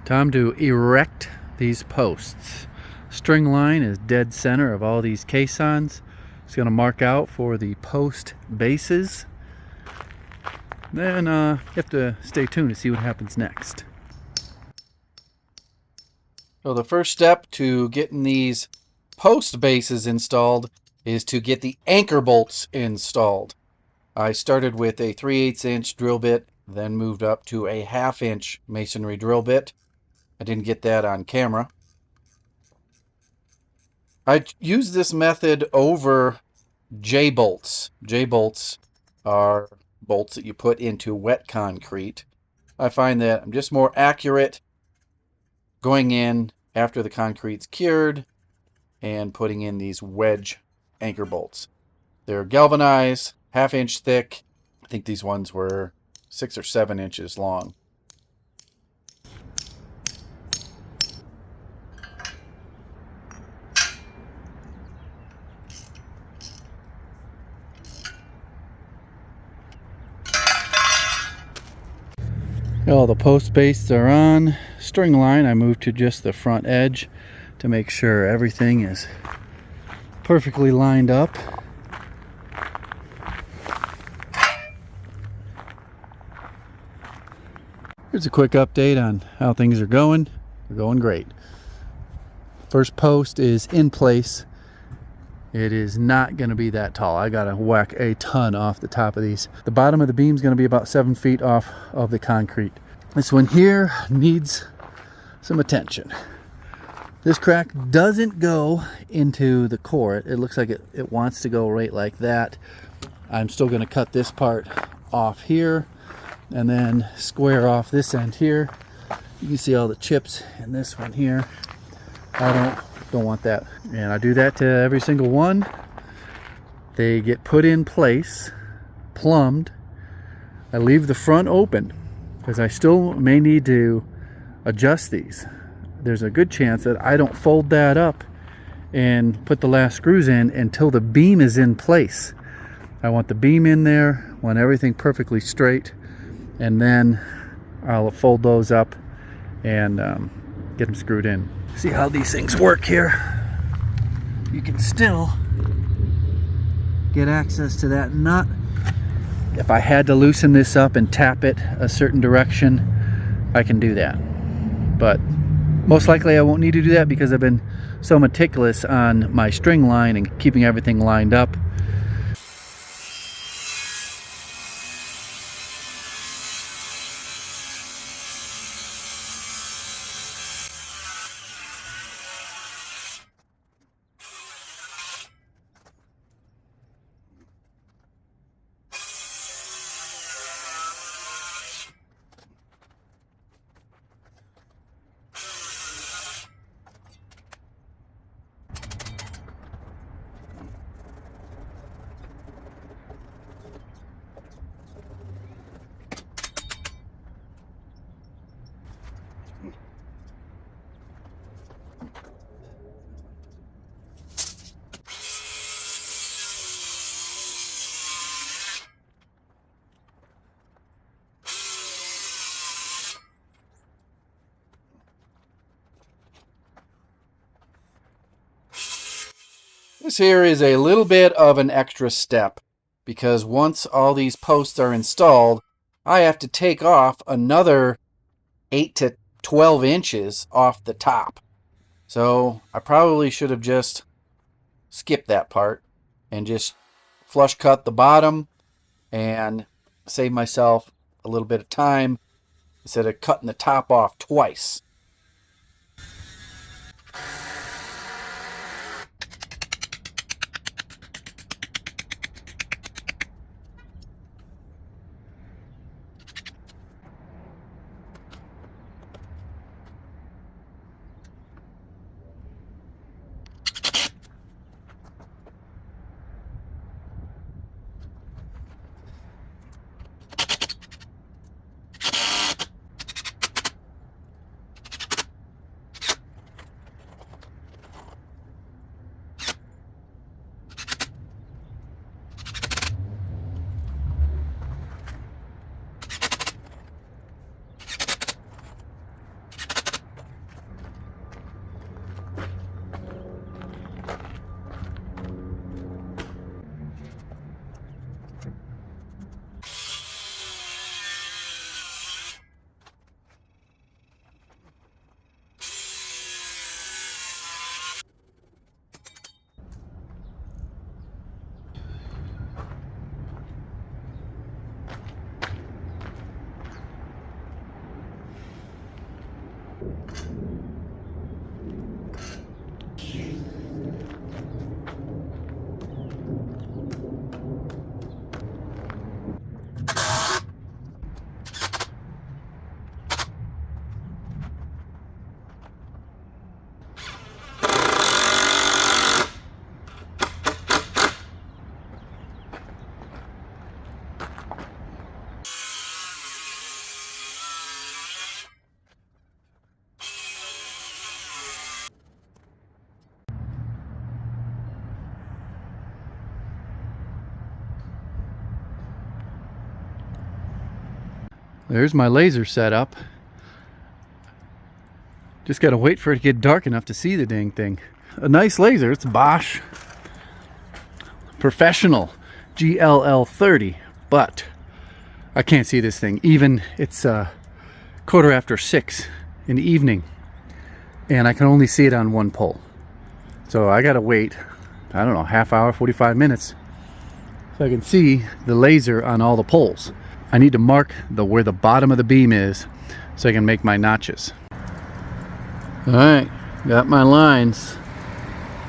Time to erect these posts. String line is dead center of all these caissons. It's going to mark out for the post bases. Then you have to stay tuned to see what happens next. So the first step to getting these post bases installed is to get the anchor bolts installed. I started with a 3/8 inch drill bit, then moved up to a 1/2 inch masonry drill bit. I didn't get that on camera. I use this method over J-bolts. J-bolts are bolts that you put into wet concrete. I find that I'm just more accurate going in after the concrete's cured and putting in these wedge anchor bolts. They're galvanized, 1/2 inch thick. I think these ones were 6 or 7 inches long. All the post bases are on. String line, I moved to just the front edge to make sure everything is perfectly lined up. Here's a quick update on how things are going. They're going great. First post is in place. It is not going to be that tall. I got to whack a ton off the top of these. The bottom of the beam is going to be about 7 feet off of the concrete. This one here needs some attention. This crack doesn't go into the core. It looks like it wants to go right like that. I'm still going to cut this part off here and then square off this end here. You can see all the chips in this one here. I don't want that, and I do that to every single one. They get put in place, plumbed. I leave the front open because I still may need to adjust these. There's a good chance that I don't fold that up and put the last screws in until the beam is in place. I want the beam in there, want everything perfectly straight, and then I'll fold those up and get them screwed in. See how these things work here. You can still get access to that nut. If I had to loosen this up and tap it a certain direction, I can do that. But most likely I won't need to do that because I've been so meticulous on my string line and keeping everything lined up. This here is a little bit of an extra step because once all these posts are installed, I have to take off another 8 to 12 inches off the top. So I probably should have just skipped that part and just flush cut the bottom and save myself a little bit of time instead of cutting the top off twice. There's my laser setup. Just gotta wait for it to get dark enough to see the dang thing. A nice laser. It's Bosch Professional GLL30, but I can't see this thing. Even it's 6:15 in the evening, and I can only see it on one pole. So I gotta wait, I don't know, half hour, 45 minutes, so I can see the laser on all the poles. I need to mark where the bottom of the beam is so I can make my notches. All right, got my lines.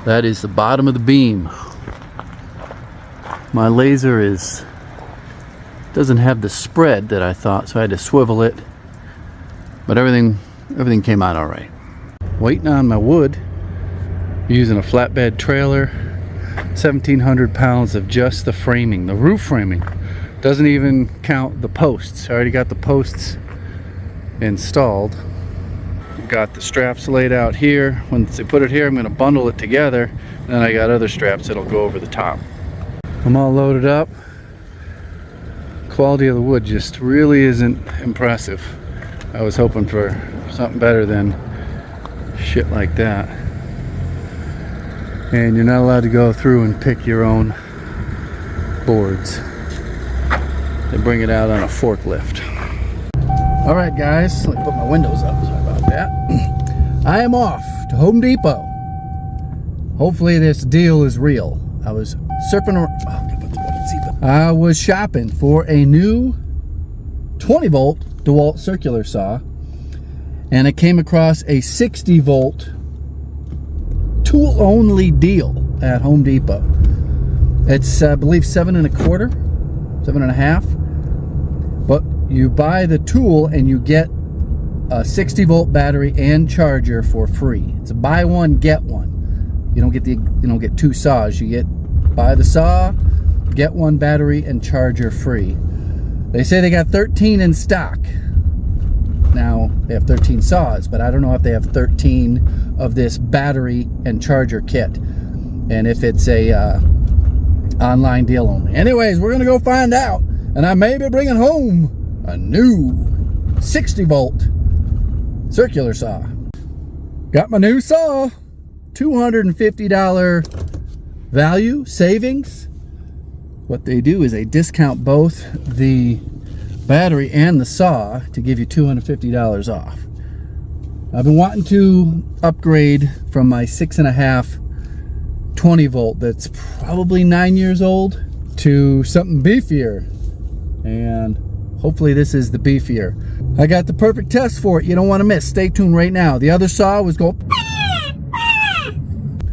That is the bottom of the beam. My laser doesn't have the spread that I thought, so I had to swivel it. But everything came out all right. Waiting on my wood. Using a flatbed trailer. 1,700 pounds of just the framing, the roof framing. Doesn't even count the posts. I already got the posts installed. Got the straps laid out here. Once they put it here, I'm going to bundle it together. Then I got other straps that'll go over the top. I'm all loaded up. Quality of the wood just really isn't impressive. I was hoping for something better than shit like that. And you're not allowed to go through and pick your own boards. They bring it out on a forklift. All right, guys, let me put my windows up. Sorry about that. I am off to Home Depot. Hopefully this deal is real. I was surfing around. I was shopping for a new 20-volt DeWalt circular saw, and I came across a 60-volt tool-only deal at Home Depot. It's, I believe, 7.25, 7.5. But you buy the tool and you get a 60-volt battery and charger for free. It's a buy one get one. You don't get two saws. You buy the saw, get one battery and charger free. They say they got 13 in stock. Now they have 13 saws, but I don't know if they have 13 of this battery and charger kit, and if it's a online deal only. Anyways, we're gonna go find out, and I may be bringing home a new 60-volt circular saw. Got my new saw. $250 value savings. What they do is they discount both the battery and the saw to give you $250 off. I've been wanting to upgrade from my 6.5 20-volt that's probably 9 years old to something beefier, and hopefully this is the beefier. I got the perfect test for it. You don't want to miss. Stay tuned right now. The other saw was going,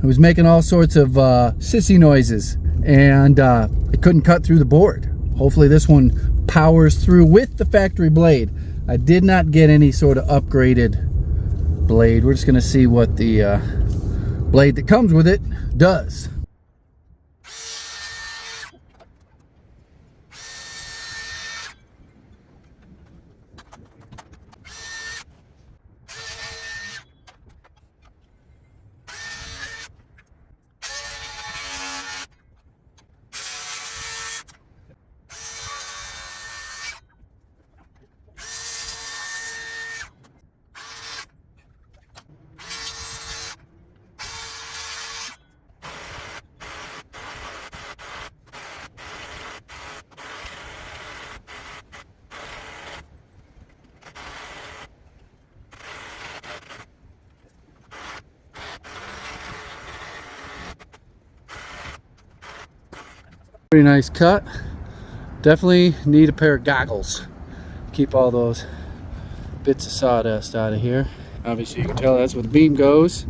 it was making all sorts of sissy noises, and it couldn't cut through the board. Hopefully this one powers through with the factory blade. I did not get any sort of upgraded blade. We're just going to see what the blade that comes with it does. Pretty nice cut. Definitely need a pair of goggles. Keep all those bits of sawdust out of here. Obviously you can tell that's where the beam goes.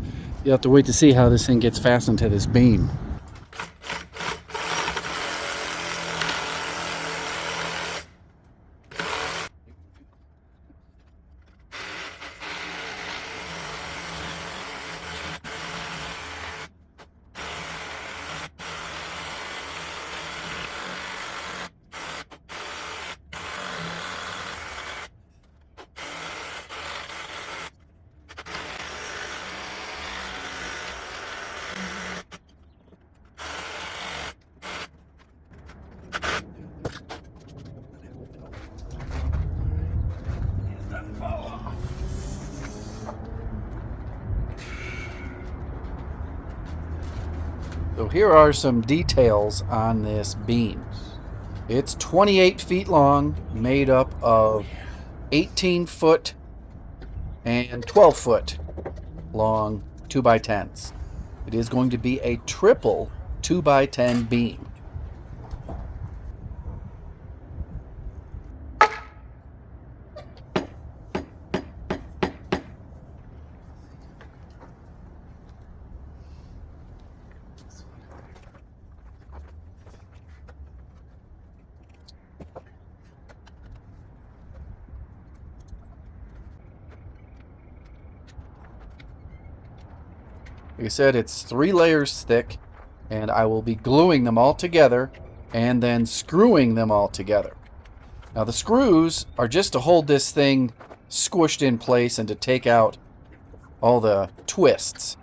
You have to wait to see how this thing gets fastened to this beam. So here are some details on this beam. It's 28 feet long, made up of 18 foot and 12 foot long 2x10s. It is going to be a triple 2x10 beam. Like I said, it's 3 layers thick, and I will be gluing them all together and then screwing them all together. Now the screws are just to hold this thing squished in place and to take out all the twists.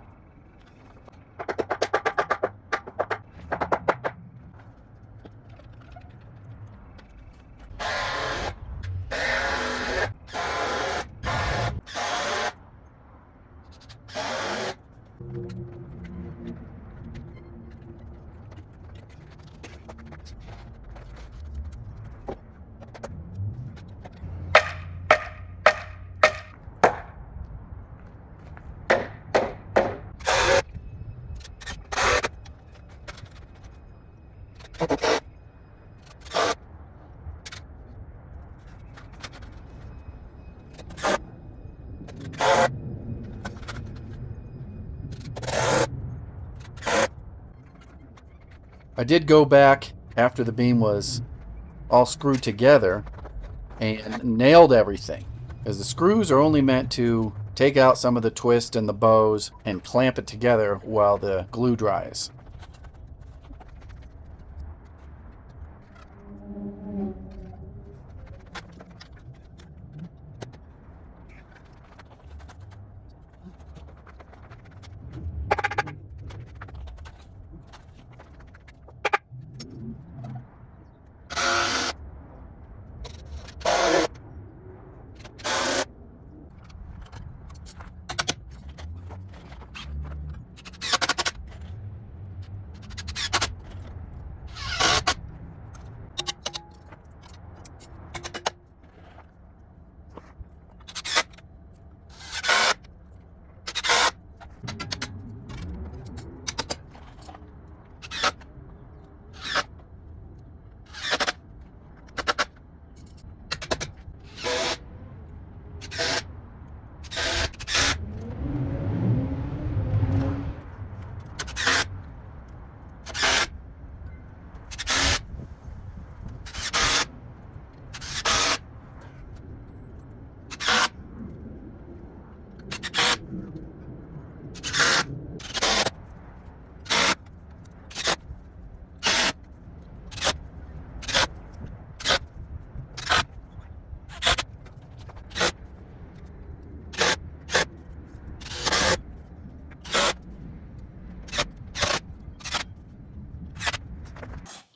I did go back after the beam was all screwed together and nailed everything, as the screws are only meant to take out some of the twist and the bows and clamp it together while the glue dries.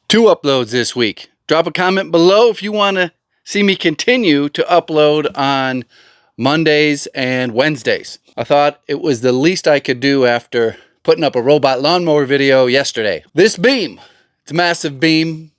Two uploads this week. Drop a comment below if you want to see me continue to upload on Mondays and Wednesdays. I thought it was the least I could do after putting up a robot lawnmower video yesterday. This beam, it's a massive beam.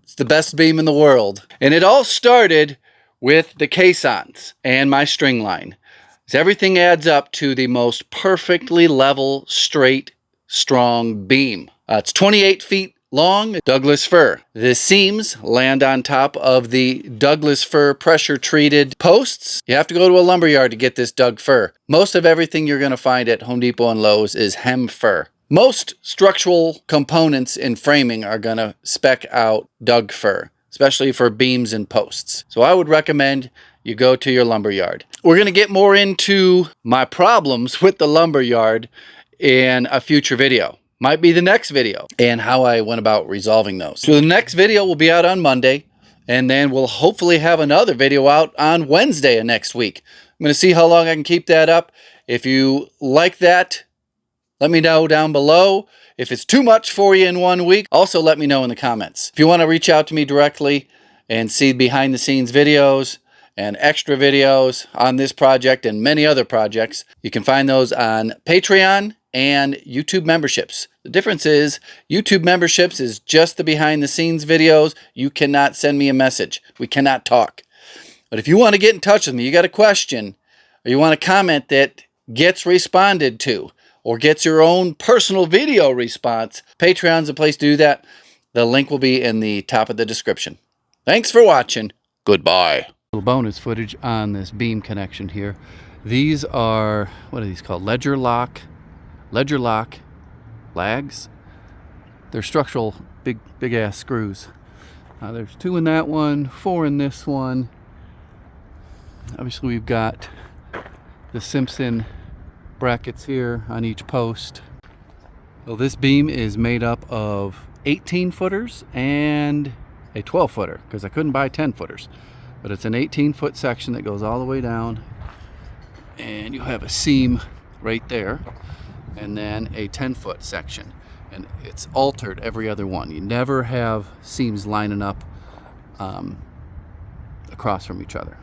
It's the best beam in the world. And it all started with the caissons and my string line. So everything adds up to the most perfectly level, straight, strong beam. It's 28 feet long, Douglas fir. The seams land on top of the Douglas fir pressure treated posts. You have to go to a lumber yard to get this Doug fir. Most of everything you're going to find at Home Depot and Lowe's is hem fir. Most structural components in framing are going to spec out Doug fir, especially for beams and posts. So I would recommend you go to your lumber yard. We're going to get more into my problems with the lumber yard in a future video. Might be the next video, and how I went about resolving those. So the next video will be out on Monday, and then we'll hopefully have another video out on Wednesday of next week. I'm going to see how long I can keep that up. If you like that, let me know down below. If it's too much for you in 1 week, also let me know in the comments. If you want to reach out to me directly and see behind the scenes videos and extra videos on this project and many other projects, you can find those on Patreon and YouTube memberships. The difference is YouTube memberships is just the behind the scenes videos. You cannot send me a message. We cannot talk. But if you want to get in touch with me, you got a question, or you want a comment that gets responded to, or gets your own personal video response, Patreon's the place to do that. The link will be in the top of the description. Thanks for watching. Goodbye. Little bonus footage on this beam connection here. These are, what are these called? Ledger lock lags. They're structural big ass screws. There's 2 in that one, 4 in this one. Obviously we've got the Simpson brackets here on each post. Well, this beam is made up of 18 footers and a 12 footer because I couldn't buy 10 footers, but it's an 18-foot section that goes all the way down, and you have a seam right there, and then a 10-foot section, and it's altered every other one. You never have seams lining up across from each other.